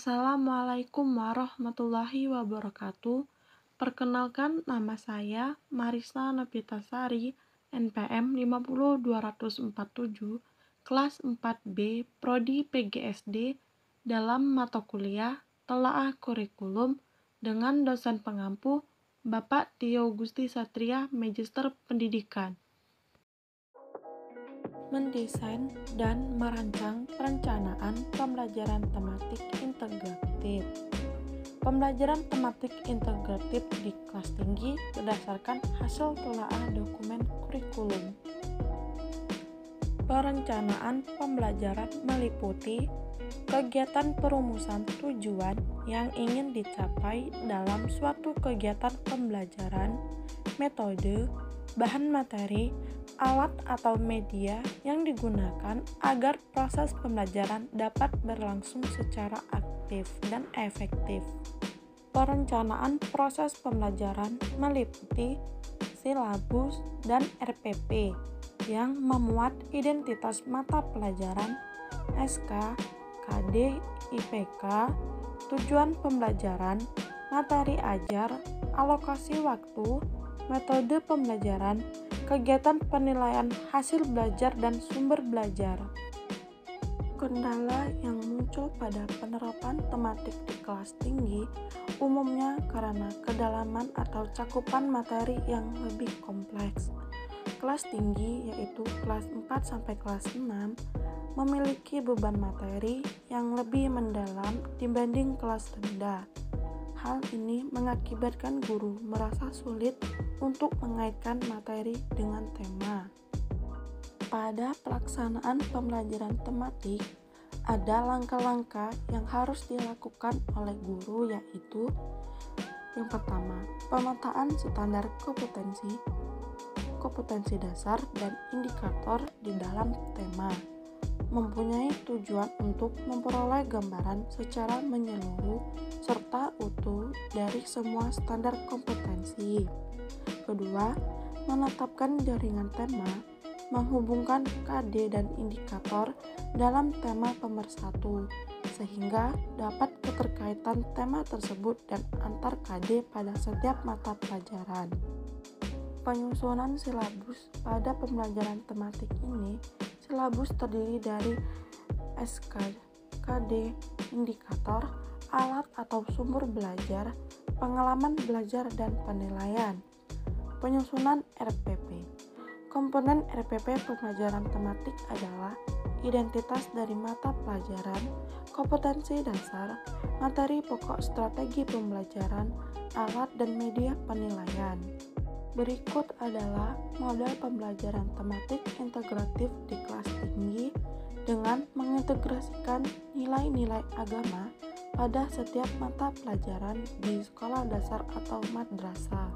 Assalamualaikum warahmatullahi wabarakatuh. Perkenalkan, nama saya Marisa Novitasari, NPM 50247, kelas 4B, Prodi PGSD, dalam mata kuliah Telaah Kurikulum dengan dosen pengampu Bapak Tio Gusti Satria, Magister Pendidikan. Mendesain dan merancang perencanaan pembelajaran tematik integratif. Pembelajaran tematik integratif di kelas tinggi berdasarkan hasil telaah dokumen kurikulum. Perencanaan pembelajaran meliputi kegiatan perumusan tujuan yang ingin dicapai dalam suatu kegiatan pembelajaran, metode, bahan materi, alat atau media yang digunakan agar proses pembelajaran dapat berlangsung secara aktif dan efektif. Perencanaan proses pembelajaran meliputi silabus dan RPP yang memuat identitas mata pelajaran, SK, KD, IPK, tujuan pembelajaran, materi ajar, alokasi waktu, metode pembelajaran, kegiatan penilaian hasil belajar dan sumber belajar. Kendala yang muncul pada penerapan tematik di kelas tinggi umumnya karena kedalaman atau cakupan materi yang lebih kompleks. Kelas tinggi, yaitu kelas 4 sampai kelas 6, memiliki beban materi yang lebih mendalam dibanding kelas rendah. Hal ini mengakibatkan guru merasa sulit untuk mengaitkan materi dengan tema. Pada pelaksanaan pembelajaran tematik, ada langkah-langkah yang harus dilakukan oleh guru, yaitu yang pertama, pemetaan standar kompetensi dasar dan indikator di dalam tema. Mempunyai tujuan untuk memperoleh gambaran secara menyeluruh serta utuh dari semua standar kompetensi. Kedua, menetapkan jaringan tema, menghubungkan KD dan indikator dalam tema pemersatu, sehingga dapat keterkaitan tema tersebut dan antar KD pada setiap mata pelajaran. Penyusunan silabus pada pembelajaran tematik ini, silabus terdiri dari SK, KD, indikator, alat atau sumber belajar, pengalaman belajar dan penilaian. Penyusunan RPP. Komponen RPP pembelajaran tematik adalah identitas dari mata pelajaran, kompetensi dasar, materi pokok strategi pembelajaran, alat dan media penilaian. Berikut adalah model pembelajaran tematik integratif di kelas tinggi dengan mengintegrasikan nilai-nilai agama pada setiap mata pelajaran di sekolah dasar atau madrasah.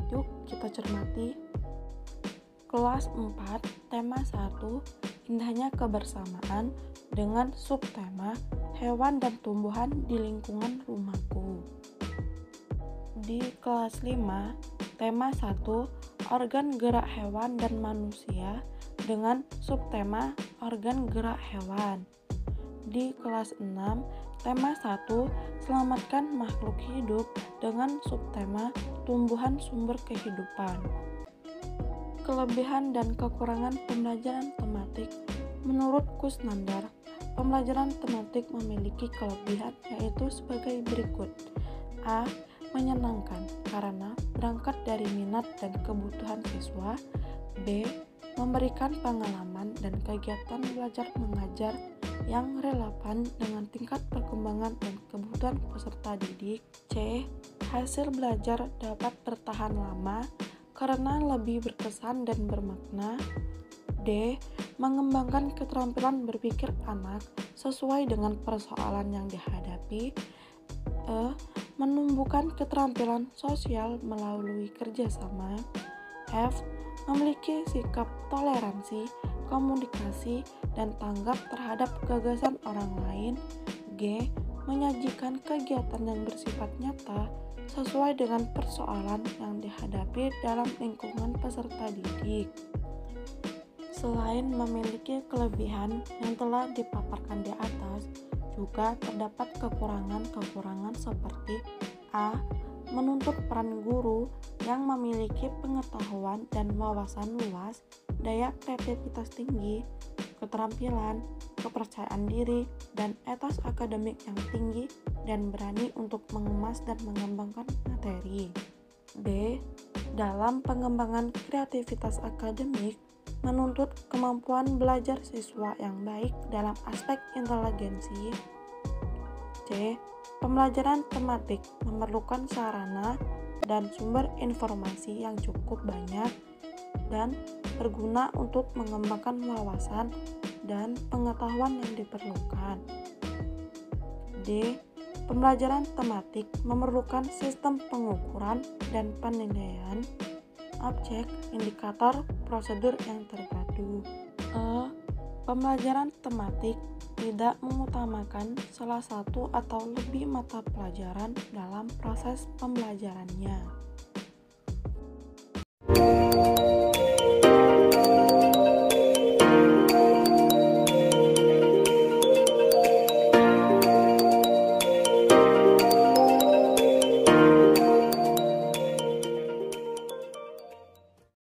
Yuk kita cermati. Kelas 4, tema 1, indahnya kebersamaan dengan subtema hewan dan tumbuhan di lingkungan rumahku. Di kelas 5, tema 1, organ gerak hewan dan manusia dengan subtema organ gerak hewan. Di kelas 6, tema 1, selamatkan makhluk hidup dengan subtema tumbuhan sumber kehidupan. Kelebihan dan kekurangan pembelajaran tematik. Menurut Kusnandar, pembelajaran tematik memiliki kelebihan yaitu sebagai berikut. A. Menyenangkan karena berangkat dari minat dan kebutuhan siswa. B. Memberikan pengalaman dan kegiatan belajar mengajar yang relevan dengan tingkat perkembangan dan kebutuhan peserta didik. C. Hasil belajar dapat bertahan lama karena lebih berkesan dan bermakna. D. Mengembangkan keterampilan berpikir anak sesuai dengan persoalan yang dihadapi. E. Menumbuhkan keterampilan sosial melalui kerjasama. F. Memiliki sikap toleransi, komunikasi, dan tanggap terhadap gagasan orang lain. G. Menyajikan kegiatan yang bersifat nyata sesuai dengan persoalan yang dihadapi dalam lingkungan peserta didik. Selain memiliki kelebihan yang telah dipaparkan di atas, juga terdapat kekurangan-kekurangan seperti A. Menuntut peran guru yang memiliki pengetahuan dan wawasan luas, daya kreativitas tinggi, keterampilan, kepercayaan diri, dan etos akademik yang tinggi dan berani untuk mengemas dan mengembangkan materi. B. Dalam pengembangan kreativitas akademik, menuntut kemampuan belajar siswa yang baik dalam aspek inteligensi. C. Pembelajaran tematik memerlukan sarana dan sumber informasi yang cukup banyak dan berguna untuk mengembangkan wawasan dan pengetahuan yang diperlukan. D. Pembelajaran tematik memerlukan sistem pengukuran dan penilaian, objek, indikator, prosedur yang terpadu. E. Pembelajaran tematik tidak mengutamakan salah satu atau lebih mata pelajaran dalam proses pembelajarannya.